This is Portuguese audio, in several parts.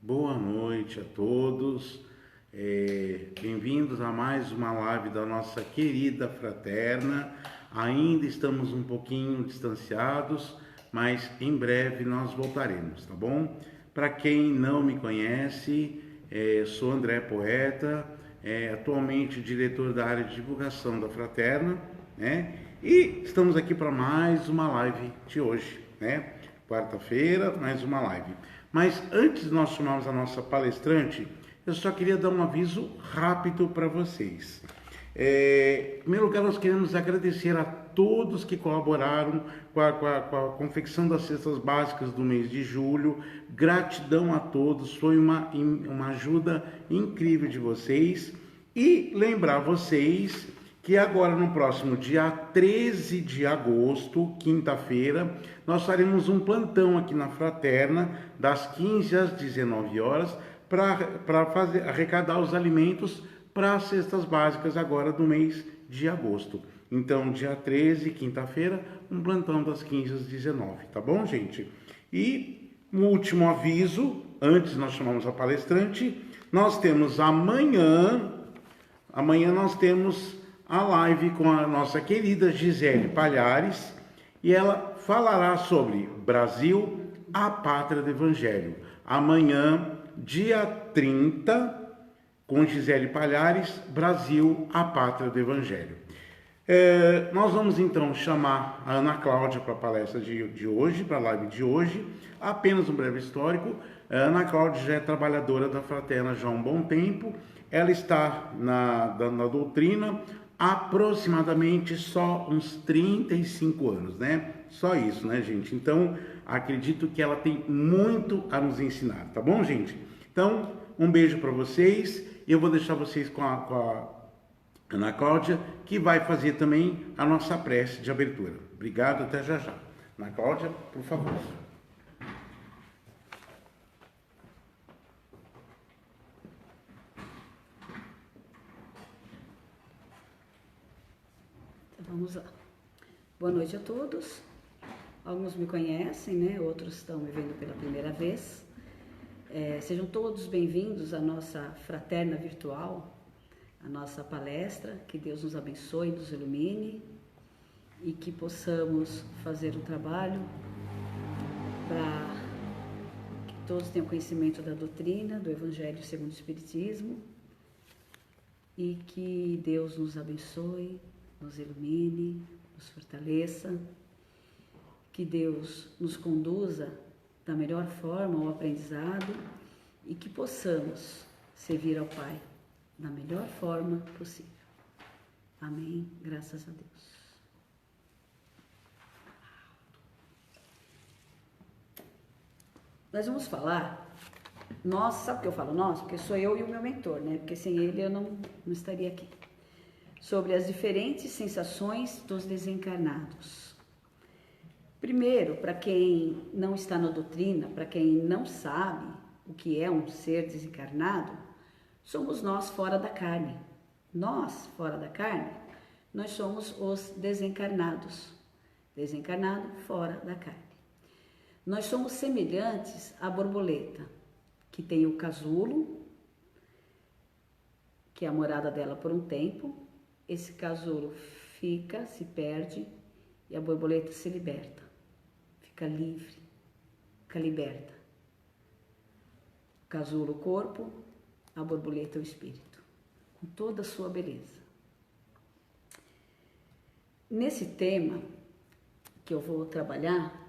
Boa noite a todos, bem-vindos a mais uma live da nossa querida fraterna. Ainda estamos um pouquinho distanciados, mas em breve nós voltaremos, tá bom? Para quem não me conhece, sou André Poeta, atualmente diretor da área de divulgação da fraterna, né? E estamos aqui para mais uma live de hoje, né? Quarta-feira, mais uma live. Mas antes de nós chamarmos a nossa palestrante, eu só queria dar um aviso rápido para vocês. Em primeiro lugar, nós queremos agradecer a todos que colaboraram com a confecção das cestas básicas do mês de julho. Gratidão a todos, foi uma ajuda incrível de vocês. E lembrar vocês que agora no próximo dia 13 de agosto, quinta-feira, nós faremos um plantão aqui na Fraterna, das 15 às 19 horas, para arrecadar os alimentos para as cestas básicas agora do mês de agosto. Então, dia 13, quinta-feira, um plantão das 15 às 19, tá bom, gente? E um último aviso, antes nós chamamos a palestrante, nós temos amanhã nós temos a live com a nossa querida Gisele Palhares, e ela falará sobre Brasil, a pátria do Evangelho. Amanhã, dia 30, com Gisele Palhares, Brasil, a pátria do Evangelho. Nós vamos então chamar a Ana Cláudia para a palestra de hoje, para a live de hoje. Apenas um breve histórico. A Ana Cláudia já é trabalhadora da Fraterna já há um bom tempo. Ela está na doutrina aproximadamente só uns 35 anos, né? Só isso, né, gente? Então, acredito que ela tem muito a nos ensinar, tá bom, gente? Então, um beijo para vocês. Eu vou deixar vocês com a Ana Cláudia, que vai fazer também a nossa prece de abertura. Obrigado, até já já. Ana Cláudia, por favor. Vamos lá. Boa noite a todos. Alguns me conhecem, né? Outros estão me vendo pela primeira vez. Sejam todos bem-vindos à nossa fraterna virtual, à nossa palestra. Que Deus nos abençoe, nos ilumine e que possamos fazer um trabalho para que todos tenham conhecimento da doutrina, do Evangelho segundo o Espiritismo, e que Deus nos abençoe, nos ilumine, nos fortaleça, que Deus nos conduza da melhor forma ao aprendizado e que possamos servir ao Pai da melhor forma possível. Amém. Graças a Deus. Nós vamos falar, nós, sabe o que eu falo nós? Porque sou eu e o meu mentor, né? Porque sem ele eu não estaria aqui. Sobre as diferentes sensações dos desencarnados. Primeiro, para quem não está na doutrina, para quem não sabe o que é um ser desencarnado, somos nós fora da carne. Nós, fora da carne, nós somos os desencarnados. Desencarnado, fora da carne. Nós somos semelhantes à borboleta, que tem o casulo, que é a morada dela por um tempo. Esse casulo fica, se perde e a borboleta se liberta, fica livre, fica liberta. O casulo, o corpo, a borboleta, o espírito, com toda a sua beleza. Nesse tema que eu vou trabalhar,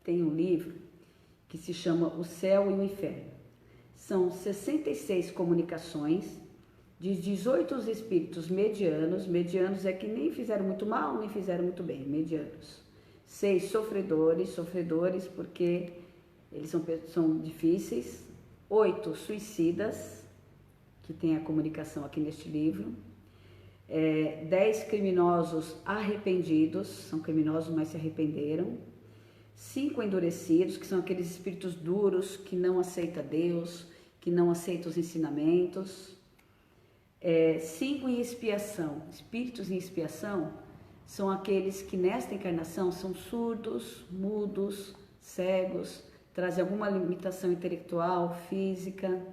tem um livro que se chama O Céu e o Inferno. São 66 comunicações de 18 espíritos medianos. Medianos é que nem fizeram muito mal, nem fizeram muito bem, medianos. 6 sofredores porque eles são difíceis. 8 suicidas, que tem a comunicação aqui neste livro. 10 criminosos arrependidos, são criminosos, mas se arrependeram. 5 endurecidos, que são aqueles espíritos duros que não aceitam Deus, que não aceitam os ensinamentos. 5 em expiação. Espíritos em expiação são aqueles que nesta encarnação são surdos, mudos, cegos, trazem alguma limitação intelectual, física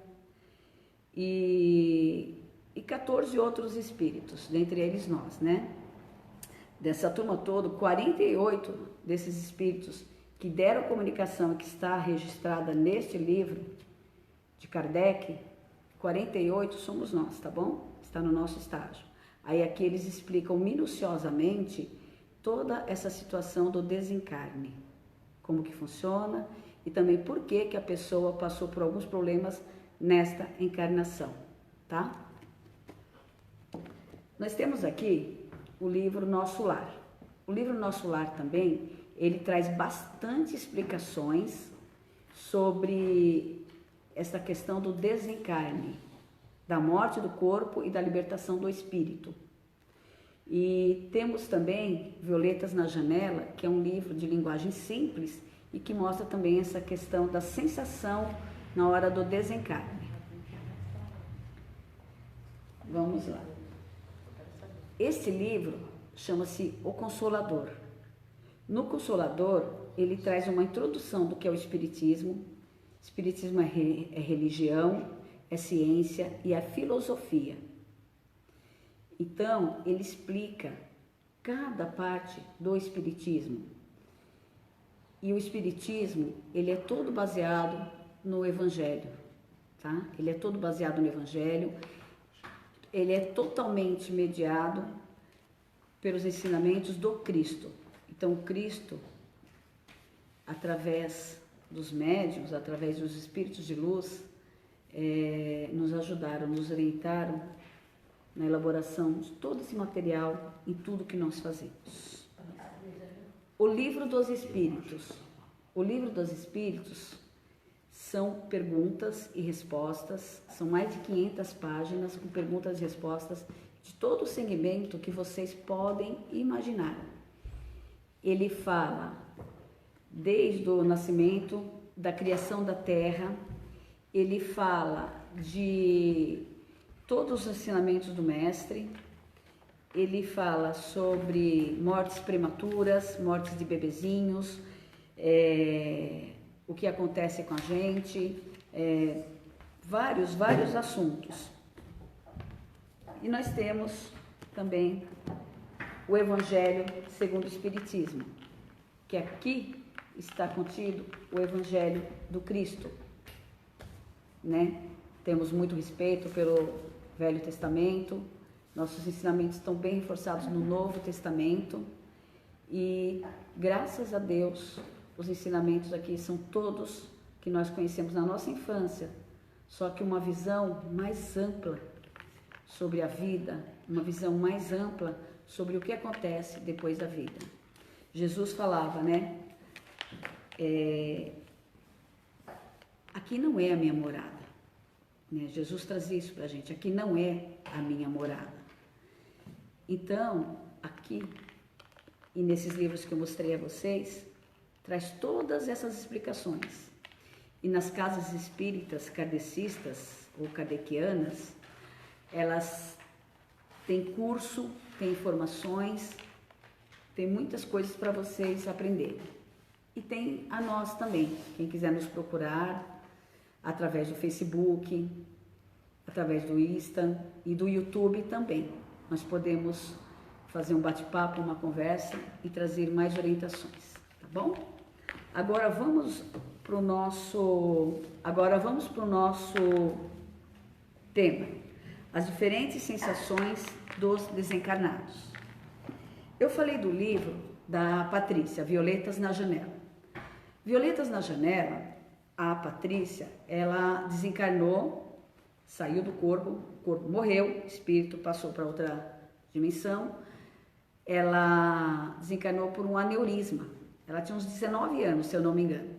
e 14 outros espíritos, dentre eles nós, né? Dessa turma toda, 48 desses espíritos que deram comunicação e que está registrada neste livro de Kardec, 48 somos nós, tá bom? Está no nosso estágio. Aí aqui eles explicam minuciosamente toda essa situação do desencarne, como que funciona e também por que a pessoa passou por alguns problemas nesta encarnação, tá? Nós temos aqui o livro Nosso Lar. O livro Nosso Lar também, ele traz bastante explicações sobre essa questão do desencarne, da morte do corpo e da libertação do espírito. E temos também Violetas na Janela, que é um livro de linguagem simples e que mostra também essa questão da sensação na hora do desencarne. Vamos lá. Este livro chama-se O Consolador. No Consolador, ele traz uma introdução do que é o Espiritismo. Espiritismo é religião, é ciência e é filosofia. Então, ele explica cada parte do Espiritismo. E o Espiritismo, ele é todo baseado no Evangelho, tá? Ele é todo baseado no Evangelho. Ele é totalmente mediado pelos ensinamentos do Cristo. Então, o Cristo, através dos médiuns, através dos espíritos de luz, nos ajudaram, nos orientaram na elaboração de todo esse material em tudo que nós fazemos. O Livro dos Espíritos. O Livro dos Espíritos são perguntas e respostas, são mais de 500 páginas com perguntas e respostas de todo o segmento que vocês podem imaginar. Ele fala desde o nascimento, da criação da Terra, ele fala de todos os ensinamentos do Mestre, ele fala sobre mortes prematuras, mortes de bebezinhos, o que acontece com a gente, vários assuntos. E nós temos também o Evangelho segundo o Espiritismo, que aqui está contido o Evangelho do Cristo, né? Temos muito respeito pelo Velho Testamento, nossos ensinamentos estão bem reforçados no Novo Testamento e, graças a Deus, os ensinamentos aqui são todos que nós conhecemos na nossa infância, só que uma visão mais ampla sobre a vida, uma visão mais ampla sobre o que acontece depois da vida. Jesus falava, né? Aqui não é a minha morada. Né? Jesus trazia isso pra gente. Aqui não é a minha morada. Então, aqui, e nesses livros que eu mostrei a vocês, traz todas essas explicações. E nas casas espíritas kardecistas ou kardecianas, elas têm curso, têm informações, tem muitas coisas para vocês aprenderem. E tem a nós também, quem quiser nos procurar através do Facebook, através do Insta e do YouTube também. Nós podemos fazer um bate-papo, uma conversa e trazer mais orientações, tá bom? Agora vamos para o nosso tema, as diferentes sensações dos desencarnados. Eu falei do livro da Patrícia, Violetas na Janela. Violetas na Janela, a Patrícia, ela desencarnou, saiu do corpo, o corpo morreu, o espírito passou para outra dimensão. Ela desencarnou por um aneurisma. Ela tinha uns 19 anos, se eu não me engano.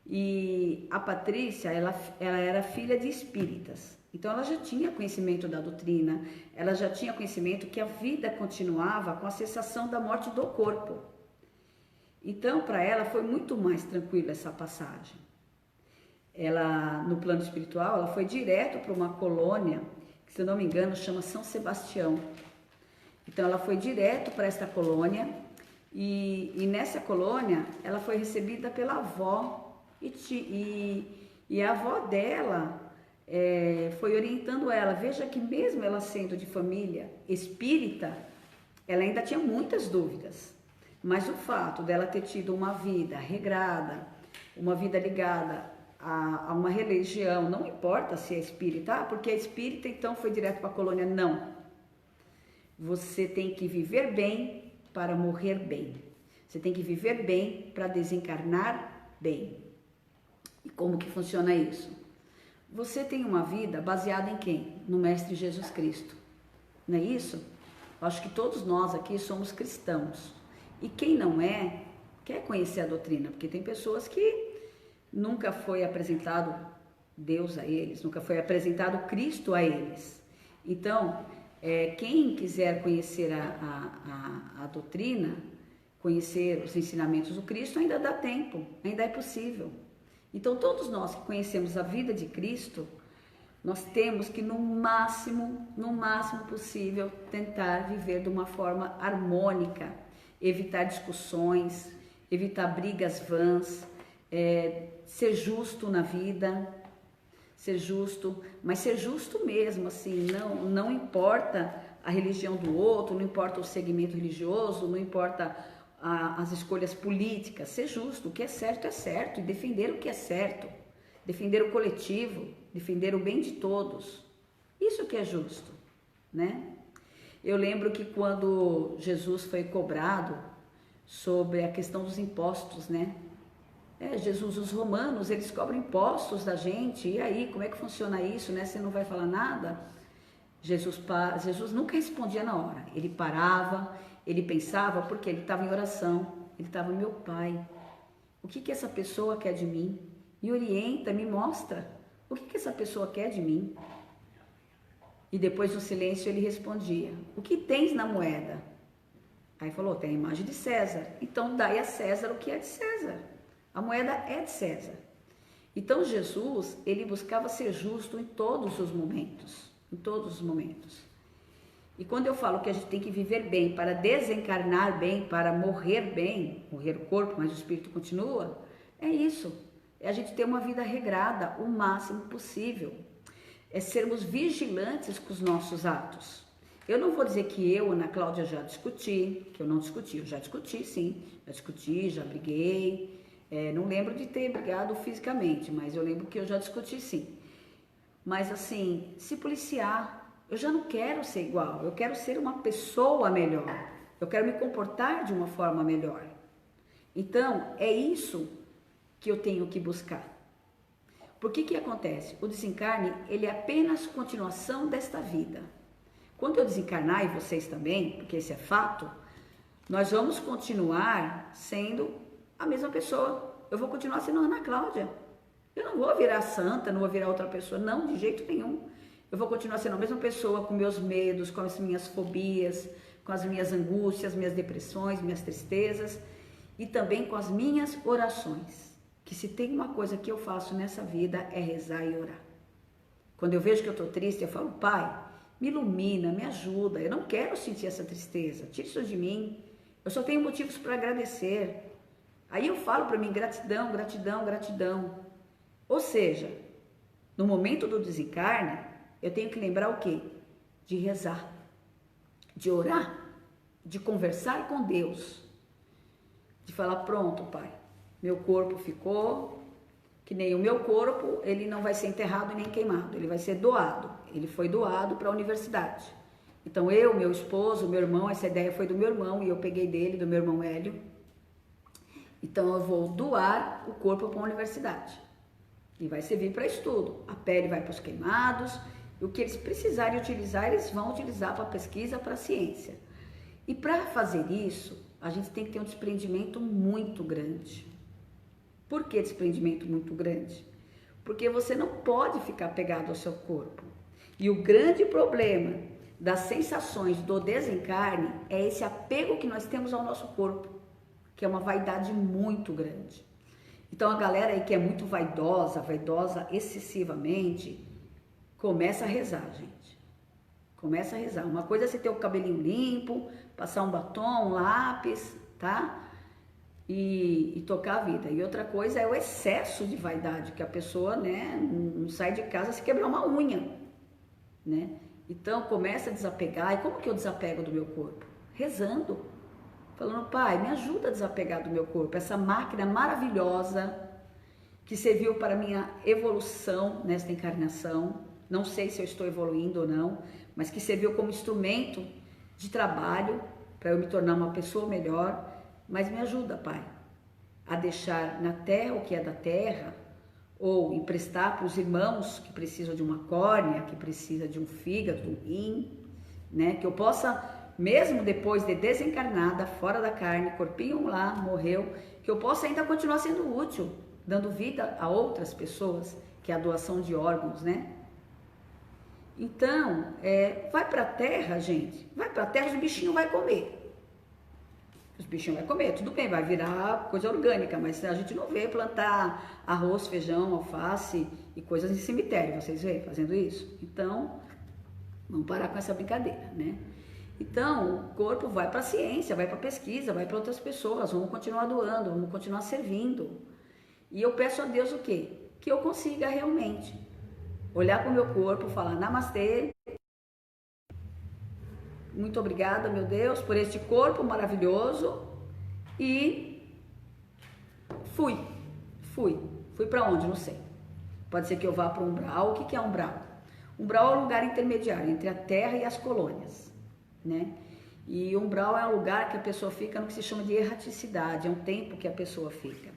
E a Patrícia, ela era filha de espíritas. Então, ela já tinha conhecimento da doutrina, ela já tinha conhecimento que a vida continuava com a cessação da morte do corpo. Então, para ela, foi muito mais tranquila essa passagem. Ela, no plano espiritual, ela foi direto para uma colônia, que, se eu não me engano, chama São Sebastião. Então, ela foi direto para esta colônia e nessa colônia, ela foi recebida pela avó E a avó dela foi orientando ela. Veja que mesmo ela sendo de família espírita, ela ainda tinha muitas dúvidas. Mas o fato dela ter tido uma vida regrada, uma vida ligada a uma religião, não importa se é espírita, porque é espírita, então foi direto para a colônia, não. Você tem que viver bem para morrer bem. Você tem que viver bem para desencarnar bem. E como que funciona isso? Você tem uma vida baseada em quem? No Mestre Jesus Cristo. Não é isso? Eu acho que todos nós aqui somos cristãos. E quem não é, quer conhecer a doutrina, porque tem pessoas que nunca foi apresentado Deus a eles, nunca foi apresentado Cristo a eles. Então, quem quiser conhecer a doutrina, conhecer os ensinamentos do Cristo, ainda dá tempo, ainda é possível. Então, todos nós que conhecemos a vida de Cristo, nós temos que, no máximo possível, tentar viver de uma forma harmônica, evitar discussões, evitar brigas vãs, ser justo na vida, ser justo, mas ser justo mesmo, assim, não importa a religião do outro, não importa o segmento religioso, não importa as escolhas políticas, ser justo, o que é certo, e defender o que é certo, defender o coletivo, defender o bem de todos, isso que é justo, né? Eu lembro que quando Jesus foi cobrado sobre a questão dos impostos, né? Jesus, os romanos, eles cobram impostos da gente, e aí, como é que funciona isso, né? Você não vai falar nada? Jesus nunca respondia na hora, ele parava, ele pensava, porque ele estava em oração, ele estava, meu Pai, o que essa pessoa quer de mim? Me orienta, me mostra, o que essa pessoa quer de mim? E depois do silêncio ele respondia, o que tens na moeda? Aí falou, tem a imagem de César, então dai a César o que é de César, a moeda é de César. Então Jesus, ele buscava ser justo em todos os momentos, E quando eu falo que a gente tem que viver bem para desencarnar bem, para morrer bem, morrer o corpo, mas o espírito continua, é isso. É a gente ter uma vida regrada o máximo possível. É sermos vigilantes com os nossos atos. Eu não vou dizer que eu, Ana Cláudia, já discuti, que eu não discuti. Eu já discuti, sim. Já discuti, já briguei. Não lembro de ter brigado fisicamente, mas eu lembro que eu já discuti, sim. Mas assim, se policiar, eu já não quero ser igual, eu quero ser uma pessoa melhor, eu quero me comportar de uma forma melhor. Então, é isso que eu tenho que buscar. Por que acontece? O desencarne, ele é apenas continuação desta vida. Quando eu desencarnar, e vocês também, porque esse é fato, nós vamos continuar sendo a mesma pessoa. Eu vou continuar sendo Ana Cláudia. Eu não vou virar santa, não vou virar outra pessoa, não, de jeito nenhum. Eu vou continuar sendo a mesma pessoa, com meus medos, com as minhas fobias, com as minhas angústias, minhas depressões, minhas tristezas e também com as minhas orações. Que se tem uma coisa que eu faço nessa vida é rezar e orar. Quando eu vejo que eu estou triste, eu falo, Pai, me ilumina, me ajuda, eu não quero sentir essa tristeza, tira isso de mim, eu só tenho motivos para agradecer. Aí eu falo para mim, gratidão, gratidão, gratidão. Ou seja, no momento do desencarne, eu tenho que lembrar o quê? De rezar, de orar, de conversar com Deus, de falar, pronto, Pai, meu corpo ficou, que nem o meu corpo, ele não vai ser enterrado nem queimado, ele vai ser doado, ele foi doado para a universidade. Então eu, meu esposo, meu irmão, essa ideia foi do meu irmão e eu peguei dele, do meu irmão Hélio. Então eu vou doar o corpo para a universidade e vai servir para estudo, a pele vai para os queimados, e o que eles precisarem utilizar, eles vão utilizar para pesquisa, para ciência. E para fazer isso, a gente tem que ter um desprendimento muito grande. Por que desprendimento muito grande? Porque você não pode ficar pegado ao seu corpo. E o grande problema das sensações do desencarne é esse apego que nós temos ao nosso corpo, que é uma vaidade muito grande. Então a galera aí que é muito vaidosa excessivamente, começa a rezar, gente. Começa a rezar. Uma coisa é você ter o cabelinho limpo, passar um batom, um lápis, tá? e tocar a vida. E outra coisa é o excesso de vaidade, que a pessoa, né, não sai de casa se quebrar uma unha, né? Então começa a desapegar. E como que eu desapego do meu corpo? Rezando, falando: Pai, me ajuda a desapegar do meu corpo, essa máquina maravilhosa que serviu para minha evolução nesta encarnação. Não sei se eu estou evoluindo ou não, mas que serviu como instrumento de trabalho para eu me tornar uma pessoa melhor. Mas me ajuda, Pai, a deixar na terra o que é da terra, ou emprestar para os irmãos que precisam de uma córnea, que precisa de um fígado, de um rim, né? Que eu possa, mesmo depois de desencarnada, fora da carne, corpinho lá, morreu, que eu possa ainda continuar sendo útil, dando vida a outras pessoas, que é a doação de órgãos, né? Então, vai para a terra, gente, vai para a terra, os bichinhos vai comer. Os bichinhos vão comer, tudo bem, vai virar coisa orgânica, mas a gente não vê plantar arroz, feijão, alface e coisas em cemitério, vocês veem fazendo isso? Então, vamos parar com essa brincadeira, né? Então, o corpo vai para a ciência, vai para a pesquisa, vai para outras pessoas, vamos continuar doando, vamos continuar servindo. E eu peço a Deus o quê? Que eu consiga realmente olhar para o meu corpo, falar: namastê, muito obrigada, meu Deus, por este corpo maravilhoso. E fui para onde? Não sei. Pode ser que eu vá para o umbral. O que é umbral? Umbral é um lugar intermediário entre a terra e as colônias, né? E umbral é um lugar que a pessoa fica no que se chama de erraticidade, é um tempo que a pessoa fica.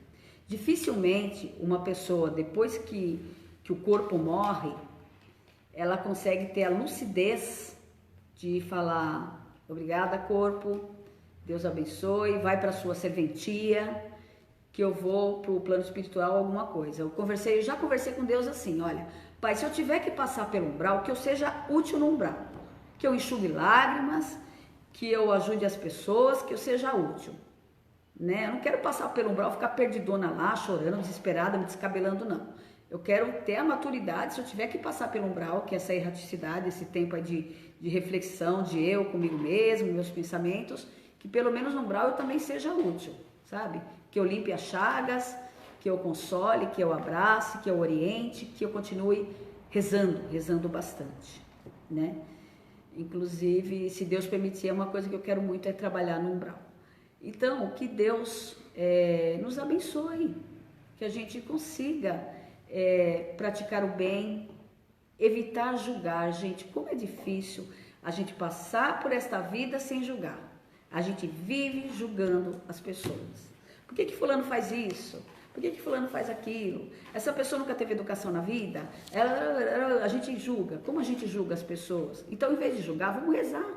Dificilmente uma pessoa, depois que o corpo morre, ela consegue ter a lucidez de falar: obrigada, corpo, Deus abençoe, vai para a sua serventia, que eu vou para o plano espiritual, alguma coisa. Eu já conversei com Deus assim: olha, Pai, se eu tiver que passar pelo umbral, que eu seja útil no umbral, que eu enxugue lágrimas, que eu ajude as pessoas, que eu seja útil, né? Eu não quero passar pelo umbral, ficar perdidona lá, chorando, desesperada, me descabelando, não. Eu quero ter a maturidade, se eu tiver que passar pelo umbral, que é essa erraticidade, esse tempo aí de reflexão, de eu comigo mesmo, meus pensamentos, que pelo menos no umbral eu também seja útil, sabe? Que eu limpe as chagas, que eu console, que eu abrace, que eu oriente, que eu continue rezando bastante, né? Inclusive, se Deus permitir, é uma coisa que eu quero muito, é trabalhar no umbral. Então, que Deus nos abençoe, que a gente consiga praticar o bem, evitar julgar. Gente, como é difícil a gente passar por esta vida sem julgar. A gente vive julgando as pessoas. Por que fulano faz isso? Por que fulano faz aquilo? Essa pessoa nunca teve educação na vida? A gente julga. Como a gente julga as pessoas? Então, em vez de julgar, vamos rezar.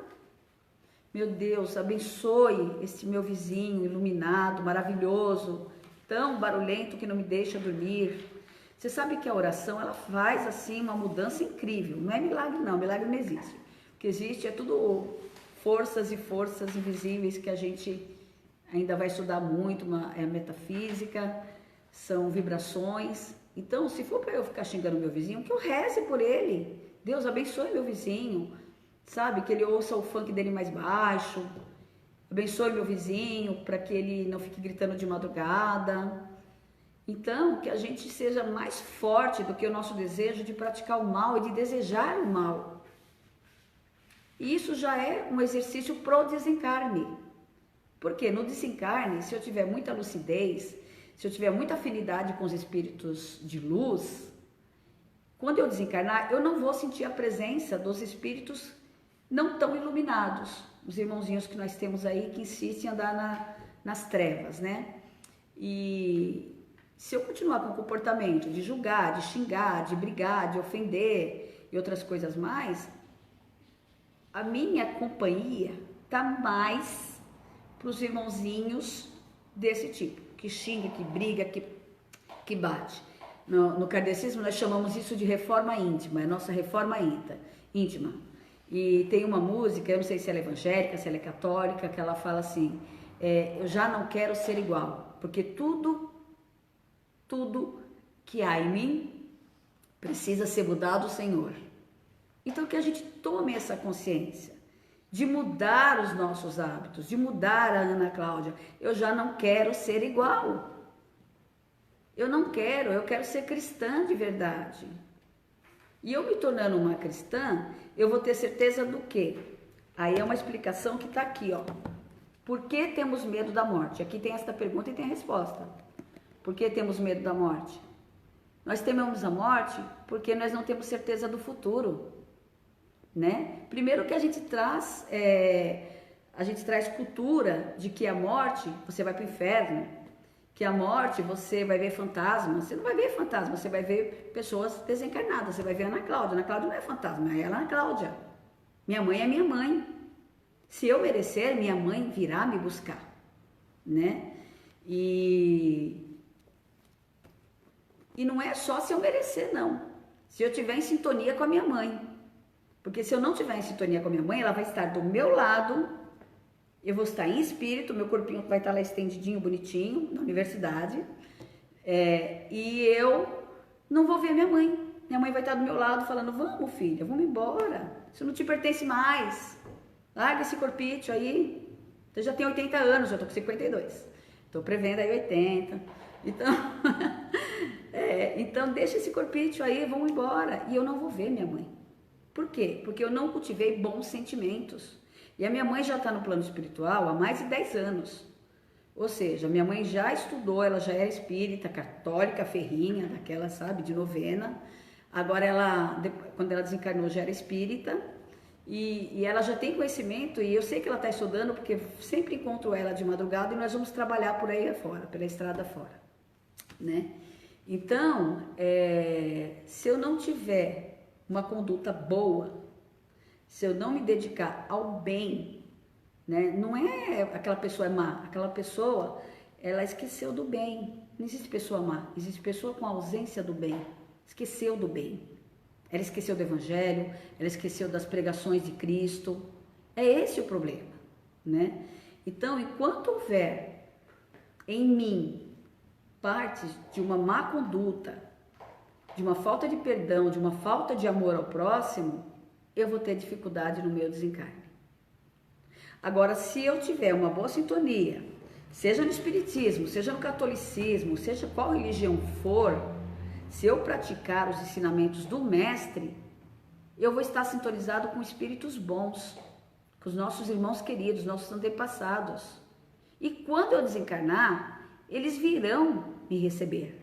Meu Deus, abençoe esse meu vizinho iluminado, maravilhoso, tão barulhento que não me deixa dormir. Você sabe que a oração, ela faz assim uma mudança incrível. Não é milagre não, milagre não existe. O que existe é tudo forças e forças invisíveis que a gente ainda vai estudar muito, é metafísica, são vibrações. Então, se for para eu ficar xingando meu vizinho, que eu reze por ele. Deus abençoe meu vizinho, sabe? Que ele ouça o funk dele mais baixo. Abençoe meu vizinho para que ele não fique gritando de madrugada. Então, que a gente seja mais forte do que o nosso desejo de praticar o mal e de desejar o mal. E isso já é um exercício pro desencarne. Porque no desencarne, se eu tiver muita lucidez, se eu tiver muita afinidade com os espíritos de luz, quando eu desencarnar, eu não vou sentir a presença dos espíritos não tão iluminados, os irmãozinhos que nós temos aí que insistem em andar nas trevas, né? E se eu continuar com o comportamento de julgar, de xingar, de brigar, de ofender e outras coisas mais, a minha companhia tá mais para os irmãozinhos desse tipo, que xinga, que briga, que bate. No kardecismo nós chamamos isso de reforma íntima, é a nossa reforma íntima. E tem uma música, eu não sei se ela é evangélica, se ela é católica, que ela fala assim: eu já não quero ser igual, porque tudo que há em mim precisa ser mudado, Senhor. Então que a gente tome essa consciência de mudar os nossos hábitos, de mudar a Ana Cláudia. Eu já não quero ser igual. Eu quero ser cristã de verdade. E eu me tornando uma cristã, eu vou ter certeza do quê? Aí é uma explicação que está aqui, ó. Por que temos medo da morte? Aqui tem esta pergunta e tem a resposta. Por que temos medo da morte? Nós tememos a morte porque nós não temos certeza do futuro, né? Primeiro que a gente traz cultura de que a morte, você vai para o inferno, que a morte você vai ver fantasma. Você não vai ver fantasma, você vai ver pessoas desencarnadas, você vai ver a Ana Cláudia. Ana Cláudia não é fantasma, ela é Ana Cláudia. Minha mãe é minha mãe. Se eu merecer, minha mãe virá me buscar, né? E não é só se eu merecer, não. Se eu estiver em sintonia com a minha mãe. Porque se eu não estiver em sintonia com a minha mãe, ela vai estar do meu lado, eu vou estar em espírito, meu corpinho vai estar lá estendidinho, bonitinho, na universidade, e eu não vou ver minha mãe. Minha mãe vai estar do meu lado falando, vamos filha, vamos embora, isso não te pertence mais. Larga esse corpite aí, você já tem 80 anos, eu tô com 52. Tô prevendo aí 80. Então, então deixa esse corpite aí, vamos embora. E eu não vou ver minha mãe. Por quê? Porque eu não cultivei bons sentimentos. E a minha mãe já está no plano espiritual há mais de 10 anos. Ou seja, minha mãe já estudou, ela já era espírita, católica, ferrinha, daquela, sabe, de novena. Agora quando ela desencarnou, já era espírita. E ela já tem conhecimento, e eu sei que ela está estudando, porque sempre encontro ela de madrugada e nós vamos trabalhar por aí afora, pela estrada fora, né? Então, se eu não tiver uma conduta boa, se eu não me dedicar ao bem, né? Não é aquela pessoa má, aquela pessoa, ela esqueceu do bem. Não existe pessoa má, existe pessoa com ausência do bem, esqueceu do bem. Ela esqueceu do Evangelho, ela esqueceu das pregações de Cristo. É esse o problema, né? Então, enquanto houver em mim partes de uma má conduta, de uma falta de perdão, de uma falta de amor ao próximo, eu vou ter dificuldade no meu desencarne. Agora, se eu tiver uma boa sintonia, seja no espiritismo, seja no catolicismo, seja qual religião for, se eu praticar os ensinamentos do mestre, eu vou estar sintonizado com espíritos bons, com os nossos irmãos queridos, nossos antepassados. E quando eu desencarnar, eles virão me receber,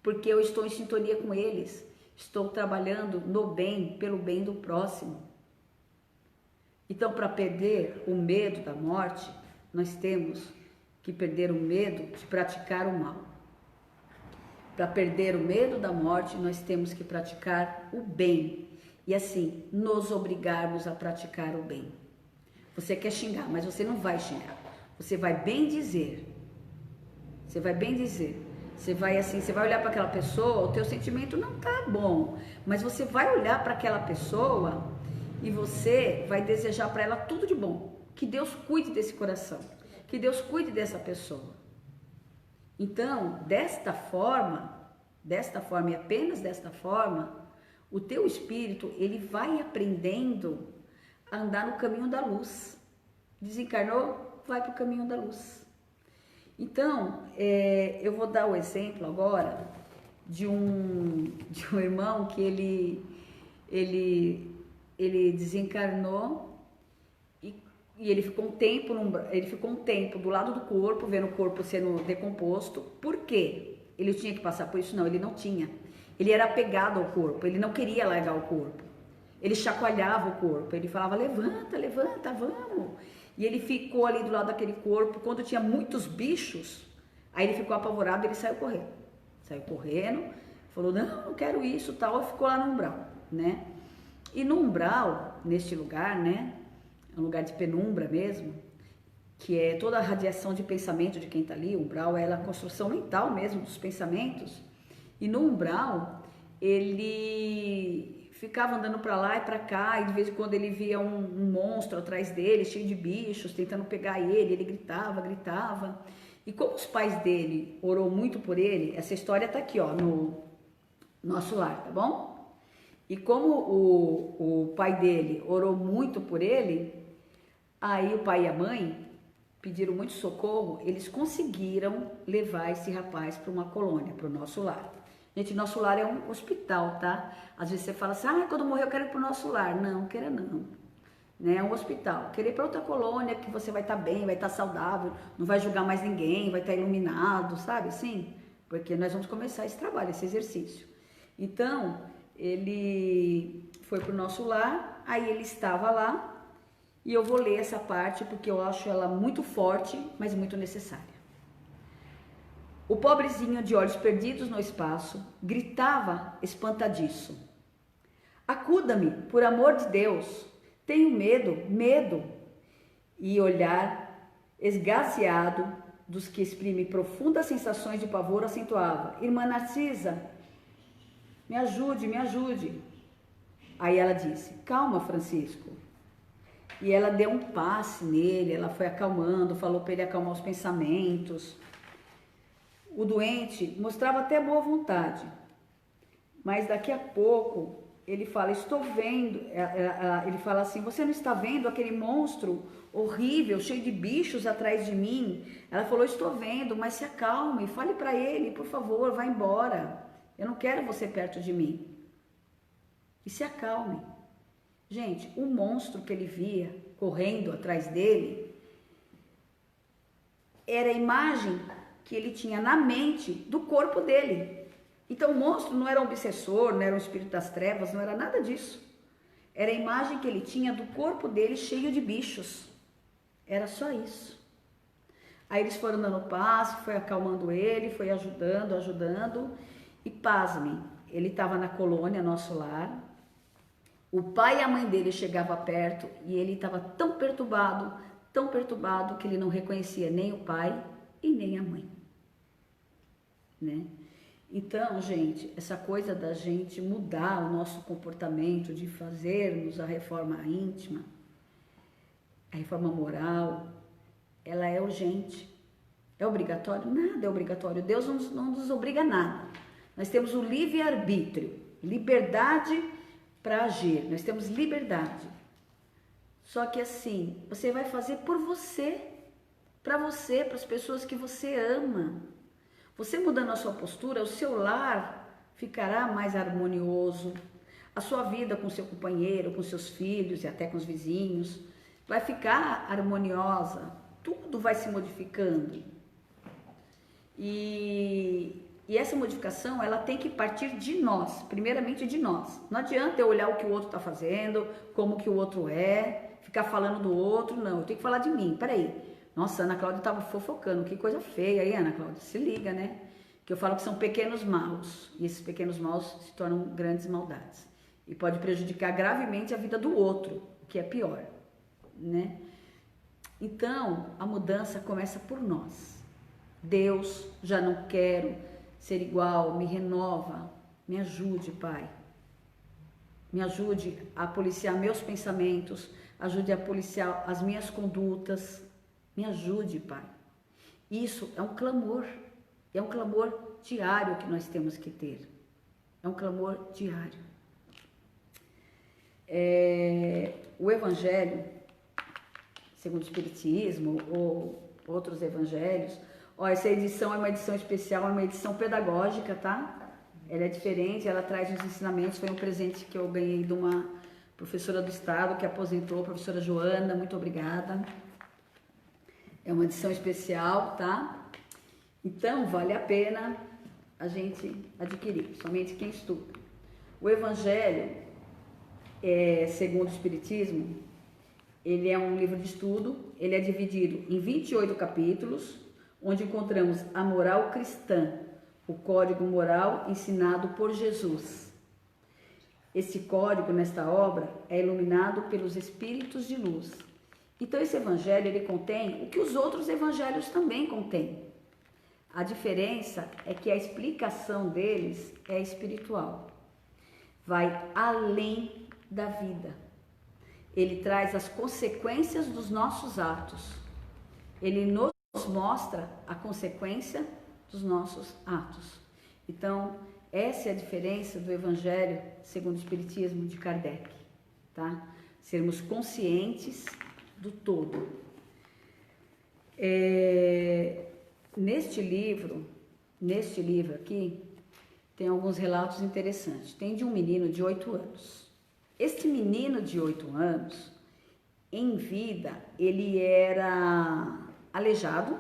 porque eu estou em sintonia com eles, estou trabalhando no bem, pelo bem do próximo. Então, para perder o medo da morte, nós temos que perder o medo de praticar o mal. Para perder o medo da morte, nós temos que praticar o bem. E assim, nos obrigarmos a praticar o bem. Você quer xingar, mas você não vai xingar. Você vai bem dizer. Você vai bem dizer. Você vai olhar para aquela pessoa, o teu sentimento não tá bom. Mas você vai olhar para aquela pessoa e você vai desejar para ela tudo de bom. Que Deus cuide desse coração. Que Deus cuide dessa pessoa. Então, desta forma e apenas desta forma, o teu espírito, ele vai aprendendo a andar no caminho da luz. Desencarnou, vai para o caminho da luz. Então, eu vou dar o exemplo agora de um irmão que ele desencarnou e ele ficou um tempo do lado do corpo, vendo o corpo sendo decomposto. Por quê? Ele tinha que passar por isso? Não, ele não tinha. Ele era apegado ao corpo, ele não queria largar o corpo. Ele chacoalhava o corpo, ele falava, levanta, levanta, vamos. E ele ficou ali do lado daquele corpo, quando tinha muitos bichos, aí ele ficou apavorado, ele saiu correndo. Saiu correndo, falou, não quero isso, tal, e ficou lá no umbral, né? E no umbral, neste lugar, né? Um lugar de penumbra mesmo, que é toda a radiação de pensamento de quem está ali. O umbral é a construção mental mesmo dos pensamentos. E no umbral, ele ficava andando para lá e para cá, e de vez em quando ele via um monstro atrás dele, cheio de bichos, tentando pegar ele gritava, gritava. E como os pais dele orou muito por ele, essa história está aqui, ó, no nosso lar, tá bom? E como o pai dele orou muito por ele, aí o pai e a mãe pediram muito socorro, eles conseguiram levar esse rapaz para uma colônia, para o nosso lar. Gente, nosso lar é um hospital, tá? Às vezes você fala assim, quando morrer eu quero ir para o nosso lar. Não, queira não. Né? É um hospital. Querer ir para outra colônia que você vai estar bem, vai estar saudável, não vai julgar mais ninguém, vai estar iluminado, sabe assim? Porque nós vamos começar esse trabalho, esse exercício. Então, ele foi para o nosso lar, aí ele estava lá, e eu vou ler essa parte porque eu acho ela muito forte, mas muito necessária. O pobrezinho de olhos perdidos no espaço gritava espantadiço: acuda-me, por amor de Deus, tenho medo, medo. E olhar esgazeado dos que exprime profundas sensações de pavor acentuava: irmã Narcisa, me ajude, me ajude. Aí ela disse: calma, Francisco. E ela deu um passe nele, ela foi acalmando, falou para ele acalmar os pensamentos. O doente mostrava até boa vontade, mas daqui a pouco ele fala: estou vendo, ele fala assim: você não está vendo aquele monstro horrível, cheio de bichos atrás de mim? Ela falou: estou vendo, mas se acalme, fale para ele, por favor, vá embora, eu não quero você perto de mim. E se acalme. Gente, o monstro que ele via correndo atrás dele era a imagem que ele tinha na mente do corpo dele. Então o monstro não era um obsessor, não era um espírito das trevas, não era nada disso. Era a imagem que ele tinha do corpo dele cheio de bichos. Era só isso. Aí eles foram dando passo, foi acalmando ele, foi ajudando. E pasmem, ele estava na colônia, nosso lar. O pai e a mãe dele chegavam perto e ele estava tão perturbado que ele não reconhecia nem o pai e nem a mãe. Né? Então, gente, essa coisa da gente mudar o nosso comportamento, de fazermos a reforma íntima, a reforma moral, ela é urgente. É obrigatório? Nada é obrigatório. Deus não nos obriga a nada. Nós temos o livre-arbítrio, liberdade para agir. Nós temos liberdade. Só que assim, você vai fazer por você, para as pessoas que você ama. Você mudando a sua postura, o seu lar ficará mais harmonioso. A sua vida com seu companheiro, com seus filhos e até com os vizinhos vai ficar harmoniosa. Tudo vai se modificando. E essa modificação, ela tem que partir de nós, primeiramente de nós. Não adianta eu olhar o que o outro está fazendo, como que o outro é, ficar falando do outro, não. Eu tenho que falar de mim, peraí. Nossa, a Ana Cláudia estava fofocando, que coisa feia aí, Ana Cláudia, se liga, né? Que eu falo que são pequenos maus, e esses pequenos maus se tornam grandes maldades. E pode prejudicar gravemente a vida do outro, o que é pior, né? Então, a mudança começa por nós. Deus, já não quero ser igual, me renova, me ajude, Pai. Me ajude a policiar meus pensamentos, ajude a policiar as minhas condutas. Me ajude, Pai. Isso é um clamor diário que nós temos que ter. É um clamor diário. O Evangelho, segundo o Espiritismo ou outros evangelhos, essa edição é uma edição especial, é uma edição pedagógica, tá? Ela é diferente, ela traz os ensinamentos, foi um presente que eu ganhei de uma professora do estado que aposentou, a professora Joana, muito obrigada. É uma edição especial, tá? Então, vale a pena a gente adquirir, somente quem estuda. O Evangelho, segundo o Espiritismo, ele é um livro de estudo, ele é dividido em 28 capítulos, onde encontramos a moral cristã, o código moral ensinado por Jesus. Esse código, nesta obra, é iluminado pelos espíritos de luz. Então, esse evangelho, ele contém o que os outros evangelhos também contêm. A diferença é que a explicação deles é espiritual. Vai além da vida. Ele traz as consequências dos nossos atos. Ele nos mostra a consequência dos nossos atos. Então, Essa é a diferença do Evangelho segundo o Espiritismo de Kardec, tá? Sermos conscientes do todo. Neste livro aqui, tem alguns relatos interessantes. Tem de um menino de 8 anos. Este menino de 8 anos, em vida, ele era aleijado,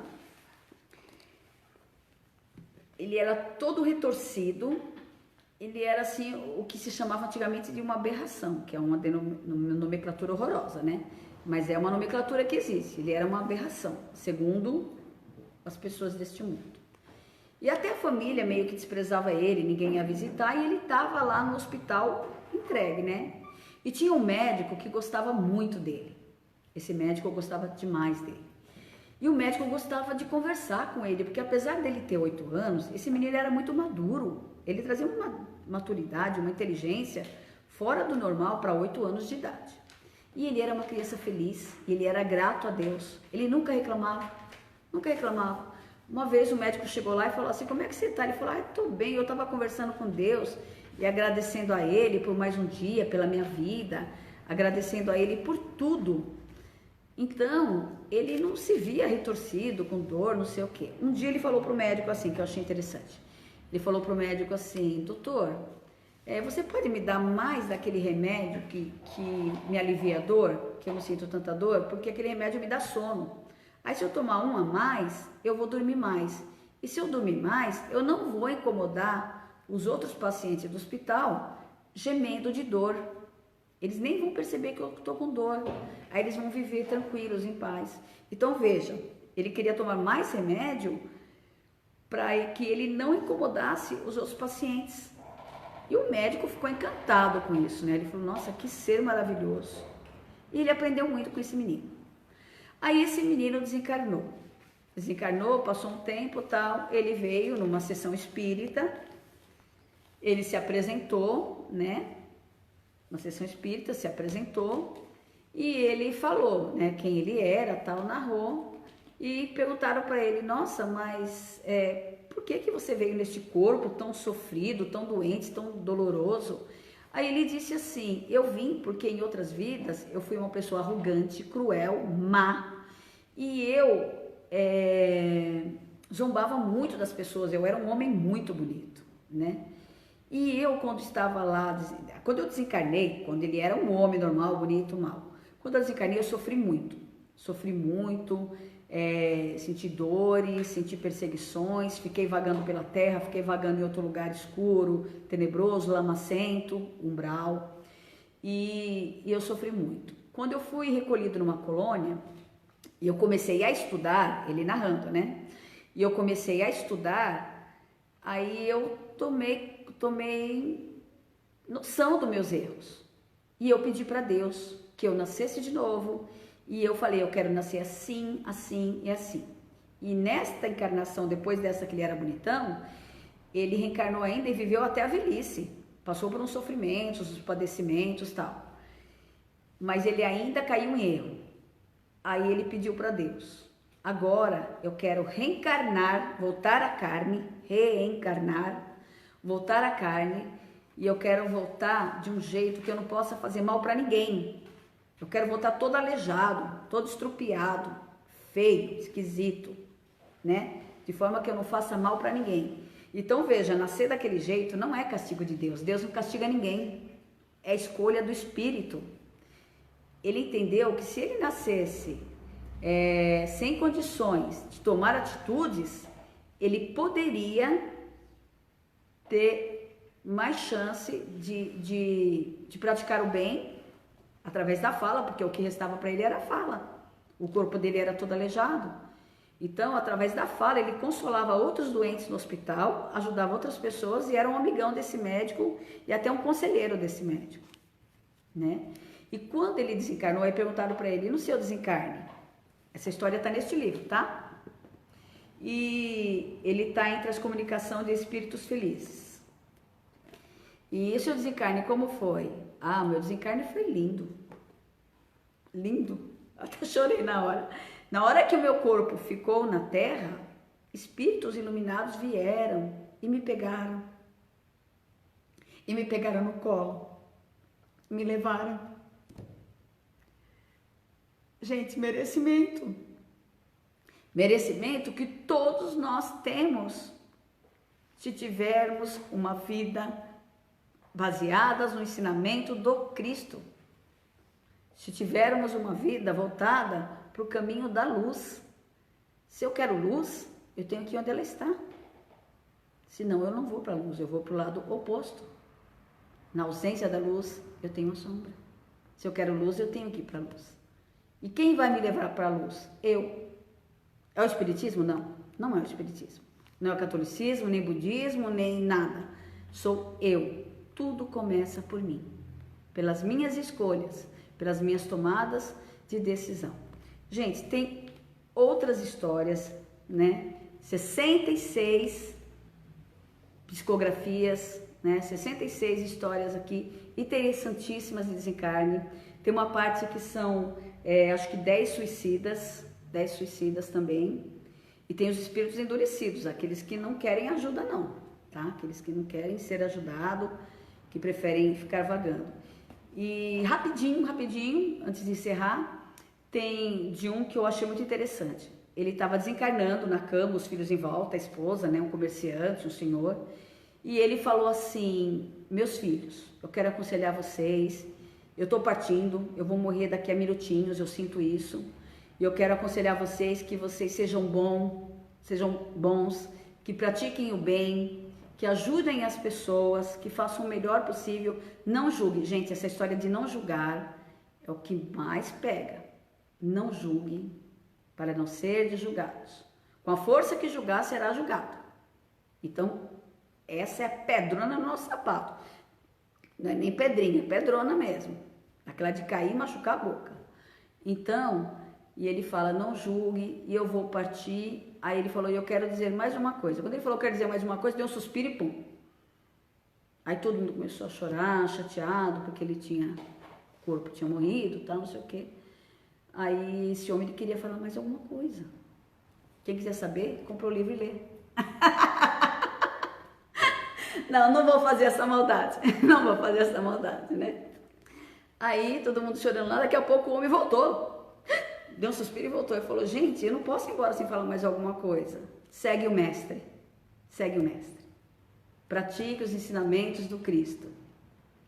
ele era todo retorcido, ele era assim, o que se chamava antigamente de uma aberração, que é uma nomenclatura horrorosa, né? Mas é uma nomenclatura que existe, ele era uma aberração, segundo as pessoas deste mundo. E até a família meio que desprezava ele, ninguém ia visitar, e ele estava lá no hospital entregue, né? E tinha um médico que gostava muito dele, esse médico gostava demais dele. E o médico gostava de conversar com ele, porque apesar dele ter 8 anos, esse menino era muito maduro. Ele trazia uma maturidade, uma inteligência fora do normal para 8 anos de idade. E ele era uma criança feliz, ele era grato a Deus. Ele nunca reclamava, nunca reclamava. Uma vez o médico chegou lá e falou assim, como é que você está? Ele falou, estou bem, eu estava conversando com Deus e agradecendo a Ele por mais um dia, pela minha vida, agradecendo a Ele por tudo. Então, ele não se via retorcido, com dor, não sei o quê. Um dia ele falou para o médico assim, que eu achei interessante. Ele falou para o médico assim, doutor, você pode me dar mais daquele remédio que me alivia a dor, que eu não sinto tanta dor? Porque aquele remédio me dá sono. Aí se eu tomar um a mais, eu vou dormir mais. E se eu dormir mais, eu não vou incomodar os outros pacientes do hospital gemendo de dor. Eles nem vão perceber que eu estou com dor. Aí eles vão viver tranquilos, em paz. Então veja, ele queria tomar mais remédio para que ele não incomodasse os outros pacientes. E o médico ficou encantado com isso, né? Ele falou, nossa, que ser maravilhoso. E ele aprendeu muito com esse menino. Aí esse menino desencarnou, passou um tempo, tal, ele veio numa sessão espírita, ele se apresentou, né? Uma sessão espírita, se apresentou e ele falou, né, quem ele era, tal, narrou, e perguntaram para ele, nossa, mas por que você veio neste corpo tão sofrido, tão doente, tão doloroso? Aí ele disse assim, eu vim porque em outras vidas eu fui uma pessoa arrogante, cruel, má, e eu zombava muito das pessoas, eu era um homem muito bonito, né? E eu, quando estava lá, quando eu desencarnei, quando ele era um homem normal, bonito, mal, quando eu desencarnei, eu sofri muito, senti dores, senti perseguições, fiquei vagando pela terra, fiquei vagando em outro lugar escuro, tenebroso, lamacento, umbral, e eu sofri muito. Quando eu fui recolhido numa colônia, e eu comecei a estudar, ele narrando, né? E eu comecei a estudar, aí eu tomei noção dos meus erros. E eu pedi para Deus que eu nascesse de novo. E eu falei, eu quero nascer assim, assim e assim. E nesta encarnação, depois dessa que ele era bonitão, ele reencarnou ainda e viveu até a velhice. Passou por uns sofrimentos, uns padecimentos e tal. Mas ele ainda caiu em erro. Aí ele pediu para Deus, agora eu quero reencarnar, voltar à carne, reencarnar, voltar à carne, e eu quero voltar de um jeito que eu não possa fazer mal para ninguém. Eu quero voltar todo aleijado, todo estrupiado, feio, esquisito, né? De forma que eu não faça mal para ninguém. Então veja, nascer daquele jeito não é castigo de Deus. Deus não castiga ninguém. É escolha do espírito. Ele entendeu que se ele nascesse sem condições de tomar atitudes, ele poderia ter mais chance de praticar o bem através da fala, porque o que restava para ele era a fala. O corpo dele era todo aleijado. Então, através da fala, ele consolava outros doentes no hospital, ajudava outras pessoas e era um amigão desse médico e até um conselheiro desse médico, né? E quando ele desencarnou, aí perguntaram para ele, e no seu desencarne? Essa história está neste livro, tá? E ele está entre as comunicações de espíritos felizes. E o seu desencarne, como foi? Ah, meu desencarne foi lindo. Lindo. Até chorei na hora. Na hora que o meu corpo ficou na terra, espíritos iluminados vieram e me pegaram. e me pegaram no colo, me levaram. Gente, merecimento. Merecimento que todos nós temos, se tivermos uma vida baseada no ensinamento do Cristo. Se tivermos uma vida voltada para o caminho da luz. Se eu quero luz, eu tenho que ir onde ela está. Senão eu não vou para a luz, eu vou para o lado oposto. Na ausência da luz, eu tenho a sombra. Se eu quero luz, eu tenho que ir para a luz. E quem vai me levar para a luz? Eu. É o Espiritismo? Não, não é o Espiritismo. Não é o catolicismo, nem budismo, nem nada. Sou eu. Tudo começa por mim. Pelas minhas escolhas, pelas minhas tomadas de decisão. Gente, tem outras histórias, né? 66 psicografias, né? 66 histórias aqui interessantíssimas de desencarne. Tem uma parte que são, acho que 10 suicidas também. E tem os espíritos endurecidos, aqueles que não querem ajuda não, tá? Aqueles que não querem ser ajudados, que preferem ficar vagando. E rapidinho, antes de encerrar, tem de um que eu achei muito interessante. Ele estava desencarnando na cama, os filhos em volta, a esposa, né, um comerciante, um senhor. E ele falou assim: meus filhos, eu quero aconselhar vocês, eu estou partindo, eu vou morrer daqui a minutinhos, eu sinto isso. E eu quero aconselhar vocês que vocês sejam bons, que pratiquem o bem, que ajudem as pessoas, que façam o melhor possível. Não julguem. Gente, essa história de não julgar é o que mais pega. Não julguem para não ser julgados. Com a força que julgar, será julgado. Então, essa é a pedrona no nosso sapato. Não é nem pedrinha, é pedrona mesmo. Aquela de cair e machucar a boca. Então, e ele fala, não julgue, e eu vou partir. Aí ele falou, eu quero dizer mais uma coisa. Quando ele falou, eu quero dizer mais uma coisa, deu um suspiro e pum. Aí todo mundo começou a chorar, chateado, porque o corpo tinha morrido, tal, não sei o quê. Aí esse homem ele queria falar mais alguma coisa. Quem quiser saber, compra o livro e lê. Não vou fazer essa maldade. Não vou fazer essa maldade, né? Aí todo mundo chorando lá, daqui a pouco o homem voltou. Deu um suspiro e voltou. Ele falou, gente, eu não posso ir embora sem falar mais alguma coisa. Segue o mestre. Segue o mestre. Pratique os ensinamentos do Cristo.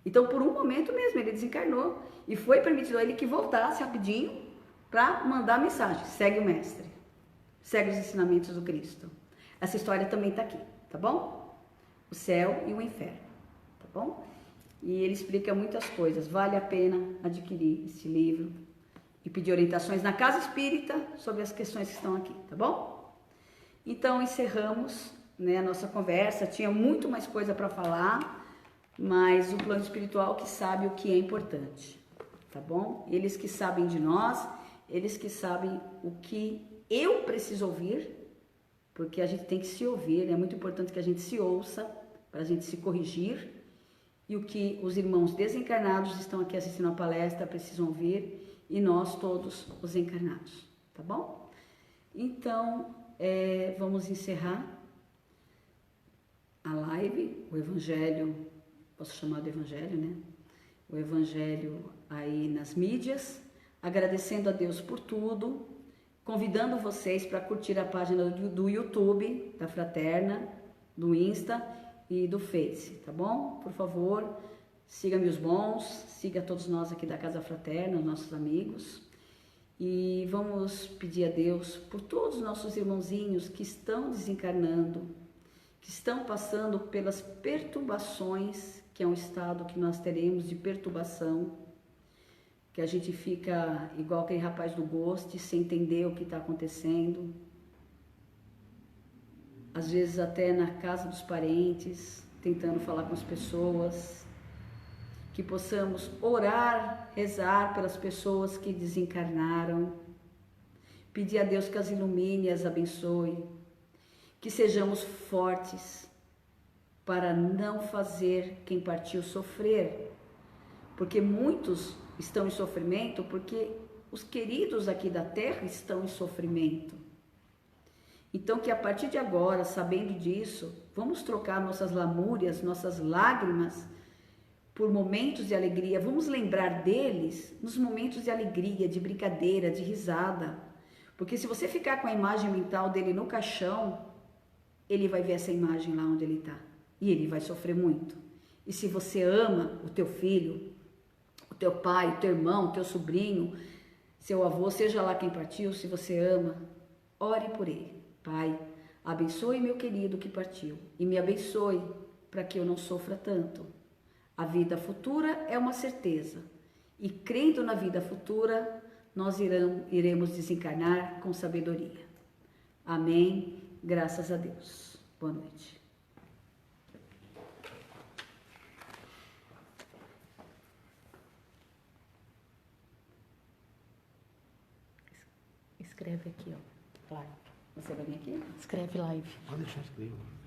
Então, por um momento mesmo, ele desencarnou. E foi permitido a ele que voltasse rapidinho para mandar a mensagem. Segue o mestre. Segue os ensinamentos do Cristo. Essa história também está aqui, tá bom? O céu e o inferno, tá bom? E ele explica muitas coisas. Vale a pena adquirir esse livro e pedir orientações na Casa Espírita sobre as questões que estão aqui, tá bom? Então, encerramos, né, a nossa conversa. Tinha muito mais coisa para falar, mas o plano espiritual que sabe o que é importante, tá bom? Eles que sabem de nós, eles que sabem o que eu preciso ouvir, porque a gente tem que se ouvir, é muito importante que a gente se ouça, para a gente se corrigir, e o que os irmãos desencarnados estão aqui assistindo a palestra precisam ouvir, e nós todos os encarnados, tá bom? Então, vamos encerrar a live, o evangelho, posso chamar de evangelho, né? O evangelho aí nas mídias, agradecendo a Deus por tudo, convidando vocês para curtir a página do YouTube, da Fraterna, do Insta e do Face, tá bom? Por favor, siga meus bons, siga todos nós aqui da Casa Fraterna, nossos amigos. E vamos pedir a Deus por todos os nossos irmãozinhos que estão desencarnando, que estão passando pelas perturbações, que é um estado que nós teremos de perturbação, que a gente fica igual aquele rapaz do Ghost, sem entender o que está acontecendo. Às vezes até na casa dos parentes, tentando falar com as pessoas. Que possamos orar, rezar pelas pessoas que desencarnaram. Pedir a Deus que as ilumine e as abençoe. Que sejamos fortes para não fazer quem partiu sofrer. Porque muitos estão em sofrimento porque os queridos aqui da terra estão em sofrimento. Então que a partir de agora, sabendo disso, vamos trocar nossas lamúrias, nossas lágrimas por momentos de alegria, vamos lembrar deles nos momentos de alegria, de brincadeira, de risada. Porque se você ficar com a imagem mental dele no caixão, ele vai ver essa imagem lá onde ele está. E ele vai sofrer muito. E se você ama o teu filho, o teu pai, o teu irmão, o teu sobrinho, seu avô, seja lá quem partiu, se você ama, ore por ele. Pai, abençoe meu querido que partiu e me abençoe para que eu não sofra tanto. A vida futura é uma certeza e crendo na vida futura, nós iremos desencarnar com sabedoria. Amém. Graças a Deus. Boa noite. Escreve aqui, ó. Live. Você vai vir aqui? Escreve live. Pode deixar escrever.